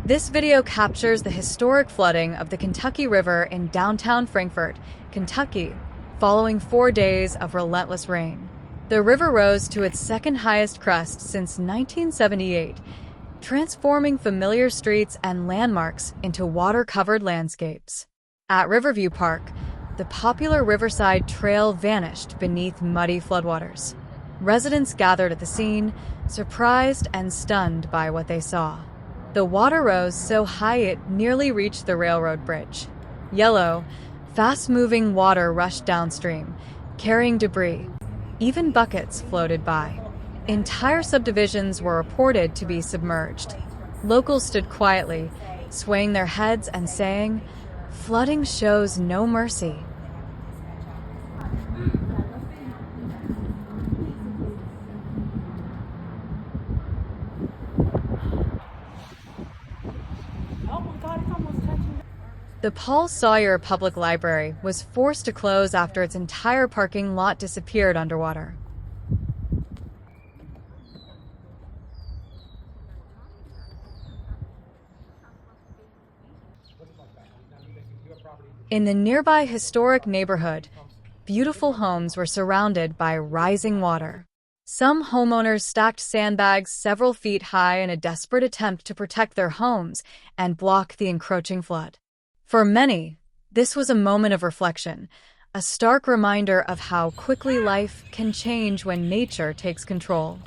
This video captures the historic flooding of the Kentucky River in downtown Frankfort, Kentucky, following 4 days of relentless rain. The river rose to its second highest crest since 1978, transforming familiar streets and landmarks into water-covered landscapes. At Riverview Park, the popular Riverside Trail vanished beneath muddy floodwaters. Residents gathered at the scene, surprised and stunned by what they saw. The water rose so high it nearly reached the railroad bridge. Yellow, fast-moving water rushed downstream, carrying debris. Even buckets floated by. Entire subdivisions were reported to be submerged. Locals stood quietly, swaying their heads and saying, "Flooding shows no mercy." The Paul Sawyer Public Library was forced to close after its entire parking lot disappeared underwater. In the nearby historic neighborhood, beautiful homes were surrounded by rising water. Some homeowners stacked sandbags several feet high in a desperate attempt to protect their homes and block the encroaching flood. For many, this was a moment of reflection, a stark reminder of how quickly life can change when nature takes control.